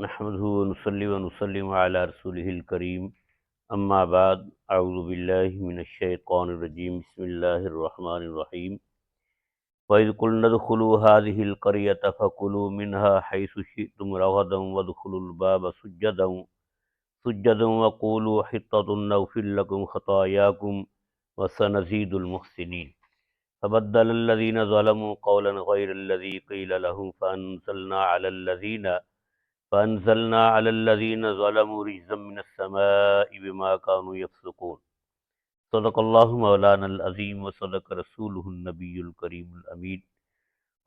نحمده ونصلي ونسلم على رسوله الكريم اما بعد اعوذ باللہ من الشیطان الرجیم بسم اللہ الرحمن الرحیم وَإِذْ قُلْنَا ادْخُلُوا هَٰذِهِ الْقَرْيَةَ فَكُلُوا مِنْهَا حَيْثُ شِئْتُمْ رَغَدًا وَادْخُلُوا الْبَابَ سُجَّدًا وَقُولُوا حِطَّةٌ نَغْفِرْ لَكُمْ خَطَايَاكُمْ وَسَنَزِيدُ الْمُحْسِنِينَ فَبَدَّلَ الَّذِينَ ظَلَمُوا قَوْلًا غَيْرَ الَّذِي قِيلَ لَهُمْ فَأَنزَلْنَا عَلَى الَّذِينَ ظَلَمُوا رِجْزًا مِّنَ السَّمَاءِ بِمَا كَانُوا يَفْسُقُونَ صدق اللہ مولانا العظیم وصدق رسولہ النبی الکریم الامین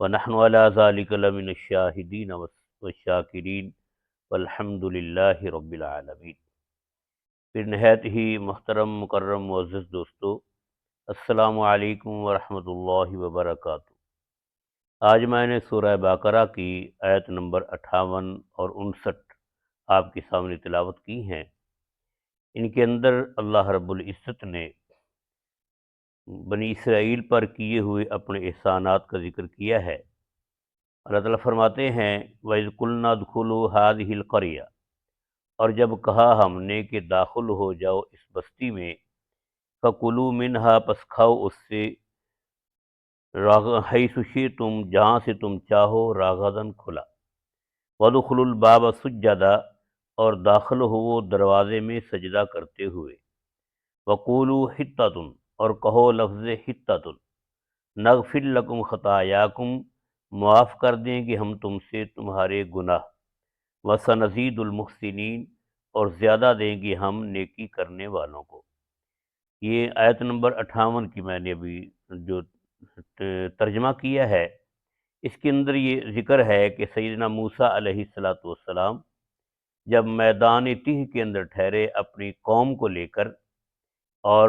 ونحن علی ذلک لمن الشاہدین والشاکرین والحمد للہ رب العالمین۔ پھر نہایت ہی محترم مکرم معزز دوستو، السلام علیکم ورحمۃ اللہ وبرکاتہ۔ آج میں نے سورہ بقرہ کی آیت نمبر 58 اور 59 آپ کے سامنے تلاوت کی ہیں۔ ان کے اندر اللہ رب العزت نے بنی اسرائیل پر کیے ہوئے اپنے احسانات کا ذکر کیا ہے۔ اللہ تعالیٰ فرماتے ہیں وَإِذْ قُلْنَا ادْخُلُوا هَٰذِهِ الْقَرْيَةَ، اور جب کہا ہم نے کہ داخل ہو جاؤ اس بستی میں، فَكُلُوا مِنْهَا، پس کھاؤ اس سے، حَيْثُ شِئْتُمْ، جہاں سے تم چاہو، راغداً کھلا، وَادْخُلُوا الْبَابَ سُجَّدًا، اور داخل ہو وہ دروازے میں سجدہ کرتے ہوئے، وَقُولُوا حِطَّةٌ، اور کہو لفظ حِطَّةٌ، نغفر لکم خطایاکم، معاف کر دیں گے ہم تم سے تمہارے گناہ، وسنزید المحسنین، اور زیادہ دیں گے ہم نیکی کرنے والوں کو۔ یہ آیت نمبر 58 کی میں نے ابھی جو ترجمہ کیا ہے، اس کے اندر یہ ذکر ہے کہ سیدنا موسیٰ علیہ السلام جب میدان تیہ کے اندر ٹھہرے اپنی قوم کو لے کر، اور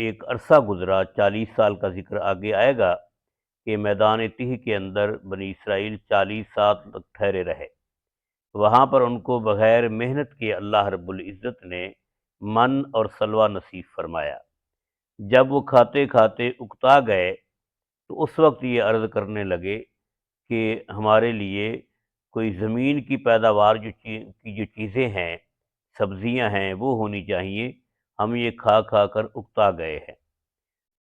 ایک عرصہ گزرا، 40 سال کا ذکر آگے آئے گا کہ میدان تیہ کے اندر بنی اسرائیل 40 سال تک ٹھہرے رہے۔ وہاں پر ان کو بغیر محنت کے اللہ رب العزت نے من اور سلوہ نصیب فرمایا۔ جب وہ کھاتے کھاتے اکتا گئے تو اس وقت یہ عرض کرنے لگے کہ ہمارے لیے کوئی زمین کی پیداوار کی جو چیزیں ہیں، سبزیاں ہیں، وہ ہونی چاہیے، ہم یہ کھا کھا کر اکتا گئے ہیں۔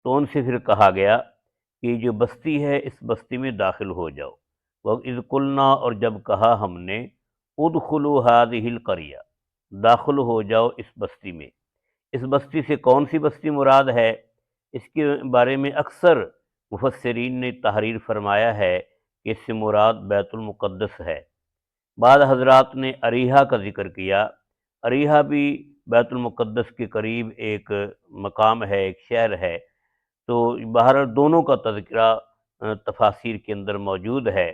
تو ان سے پھر کہا گیا کہ یہ جو بستی ہے اس بستی میں داخل ہو جاؤ۔ وَإِذْ قُلْنَا، اور جب کہا ہم نے، ادْخُلُوا هَٰذِهِ الْقَرْيَةَ، داخل ہو جاؤ اس بستی میں۔ اس بستی سے کون سی بستی مراد ہے؟ اس کے بارے میں اکثر مفسرین نے تحریر فرمایا ہے کہ اس سے مراد بیت المقدس ہے۔ بعض حضرات نے اریحہ کا ذکر کیا۔ اریحہ بھی بیت المقدس کے قریب ایک مقام ہے، ایک شہر ہے۔ تو بہرحال دونوں کا تذکرہ تفاسیر کے اندر موجود ہے،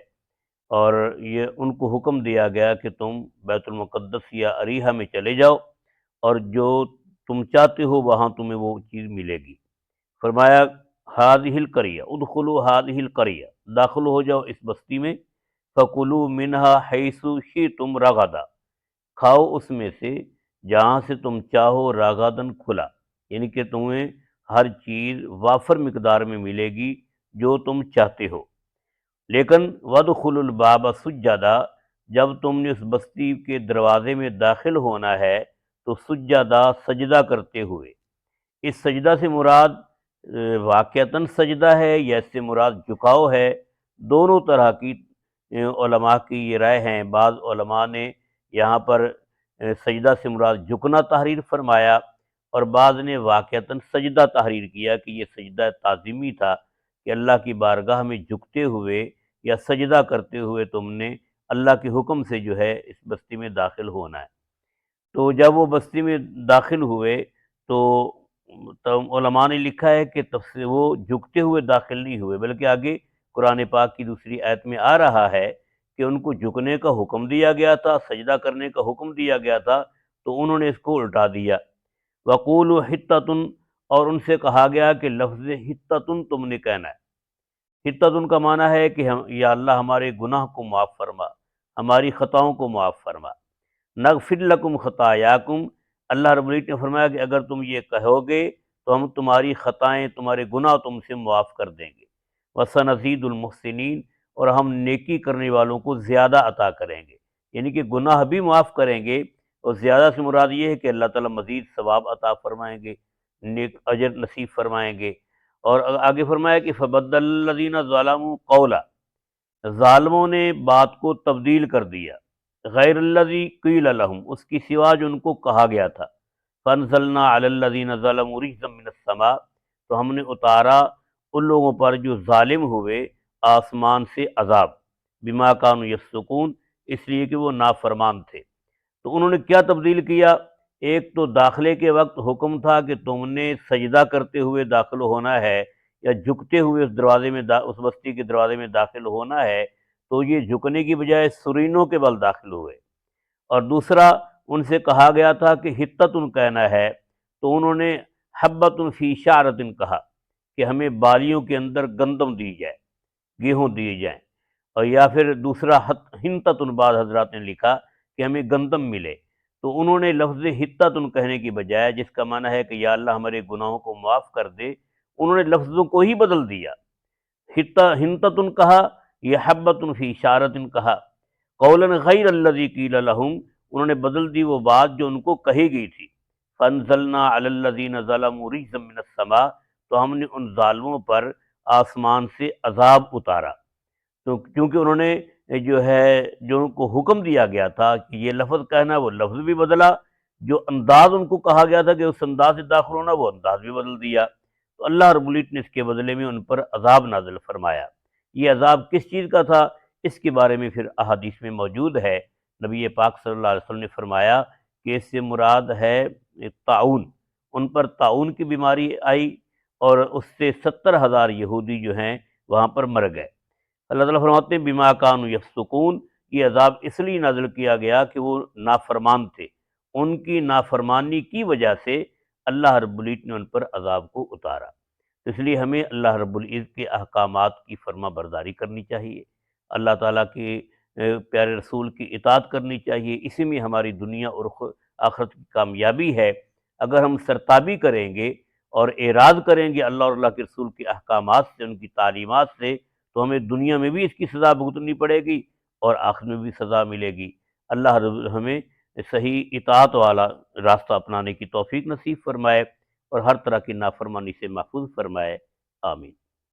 اور یہ ان کو حکم دیا گیا کہ تم بیت المقدس یا اریحہ میں چلے جاؤ، اور جو تم چاہتے ہو وہاں تمہیں وہ چیز ملے گی۔ فرمایا ہذہ القریہ، ادخلوا ہذہ القریہ، داخل ہو جاؤ اس بستی میں، فکلوا منہا حیث شئتم رغدا، کھاؤ اس میں سے جہاں سے تم چاہو، راغداً کھلا، یعنی کہ تمہیں ہر چیز وافر مقدار میں ملے گی جو تم چاہتے ہو۔ لیکن وَادْخُلُوا الْبَابَ سُجَّدًا، جب تم نے اس بستی کے دروازے میں داخل ہونا ہے تو سجدہ، سجدہ کرتے ہوئے۔ اس سجدہ سے مراد واقعتاً سجدہ ہے یا اس سے مراد جھکاؤ ہے؟ دونوں طرح کی علماء کی یہ رائے ہیں۔ بعض علماء نے یہاں پر سجدہ سے مراد جھکنا تحریر فرمایا، اور بعض نے واقعتاً سجدہ تحریر کیا کہ یہ سجدہ تعظیمی تھا، کہ اللہ کی بارگاہ میں جھکتے ہوئے یا سجدہ کرتے ہوئے تم نے اللہ کے حکم سے جو ہے اس بستی میں داخل ہونا ہے۔ تو جب وہ بستی میں داخل ہوئے تو علماء نے لکھا ہے کہ وہ جھکتے ہوئے داخل نہیں ہوئے، بلکہ آگے قرآن پاک کی دوسری آیت میں آ رہا ہے کہ ان کو جھکنے کا حکم دیا گیا تھا، سجدہ کرنے کا حکم دیا گیا تھا، تو انہوں نے اس کو الٹا دیا۔ وَقُولُوا حِطَّةٌ، اور ان سے کہا گیا کہ لفظ حِطَّةٌ تم نے کہنا ہے۔ حِطَّةٌ کا معنی ہے کہ یا اللہ ہمارے گناہ کو معاف فرما، ہماری خطاؤں کو معاف فرما۔ نغفر لکم خطایاکم، اللہ رب العزت نے فرمایا کہ اگر تم یہ کہو گے تو ہم تمہاری خطائیں، تمہارے گناہ تم سے معاف کر دیں گے۔ وسنزید المحسنین، اور ہم نیکی کرنے والوں کو زیادہ عطا کریں گے۔ یعنی کہ گناہ بھی معاف کریں گے، اور زیادہ سے مراد یہ ہے کہ اللہ تعالیٰ مزید ثواب عطا فرمائیں گے، نیک اجر نصیب فرمائیں گے۔ اور آگے فرمایا کہ فبدل الذین ظلموا قولا، ظالموں نے بات کو تبدیل کر دیا، غیر الذی قیل لہم، اس کی سوا جو ان کو کہا گیا تھا، فانزلنا علی الذین ظلموا رجزا من السماء، تو ہم نے اتارا ان لوگوں پر جو ظالم ہوئے آسمان سے عذاب، بما کانوا یفسقون، اس لیے کہ وہ نافرمان تھے۔ تو انہوں نے کیا تبدیل کیا؟ ایک تو داخلے کے وقت حکم تھا کہ تم نے سجدہ کرتے ہوئے داخل ہونا ہے، یا جھکتے ہوئے اس دروازے میں اس بستی کے دروازے میں داخل ہونا ہے، تو یہ جھکنے کی بجائے سرینوں کے بل داخل ہوئے۔ اور دوسرا، ان سے کہا گیا تھا کہ حتتن کہنا ہے، تو انہوں نے حبتن فی شعرتن کہا کہ ہمیں بالیوں کے اندر گندم دی جائے، گیہوں دیے جائیں، اور یا پھر دوسرا ہنتتن، بعض حضرات نے لکھا کہ ہمیں گندم ملے۔ تو انہوں نے لفظ حتتن کہنے کی بجائے، جس کا معنی ہے کہ یا اللہ ہمارے گناہوں کو معاف کر دے، انہوں نے لفظوں کو ہی بدل دیا، ہنتتن کہا، یہ حبتن فی اشارتن کہا، قولا غیر الذی قیل لہم، انہوں نے بدل دی وہ بات جو ان کو کہی گئی تھی۔ فانزلنا علی الذین ظلموا رجزا من السماء، تو ہم نے ان ظالموں پر آسمان سے عذاب اتارا۔ تو کیونکہ انہوں نے جو ان کو حکم دیا گیا تھا کہ یہ لفظ کہنا، وہ لفظ بھی بدلا، جو انداز ان کو کہا گیا تھا کہ اس انداز سے داخل ہونا، وہ انداز بھی بدل دیا، تو اللہ رب العزت نے اس کے بدلے میں ان پر عذاب نازل فرمایا۔ یہ عذاب کس چیز کا تھا، اس کے بارے میں پھر احادیث میں موجود ہے۔ نبی پاک صلی اللہ علیہ وسلم نے فرمایا کہ اس سے مراد ہے طاعون، ان پر طاعون کی بیماری آئی، اور اس سے 70,000 یہودی جو ہیں وہاں پر مر گئے۔ اللہ تعالیٰ فرماتے ہیں بما کانوا یفسقون، یہ عذاب اس لیے نازل کیا گیا کہ وہ نافرمان تھے، ان کی نافرمانی کی وجہ سے اللہ رب العزت نے ان پر عذاب کو اتارا۔ اس لیے ہمیں اللہ رب العزت کے احکامات کی فرما برداری کرنی چاہیے، اللہ تعالیٰ کے پیارے رسول کی اطاعت کرنی چاہیے، اسی میں ہماری دنیا اور آخرت کی کامیابی ہے۔ اگر ہم سرتابی کریں گے اور اعراض کریں گے اللہ اور اللہ کے رسول کے احکامات سے، ان کی تعلیمات سے، تو ہمیں دنیا میں بھی اس کی سزا بھگتنی پڑے گی اور آخرت میں بھی سزا ملے گی۔ اللہ ہمیں صحیح اطاعت والا راستہ اپنانے کی توفیق نصیب فرمائے، اور ہر طرح کی نافرمانی سے محفوظ فرمائے۔ آمین۔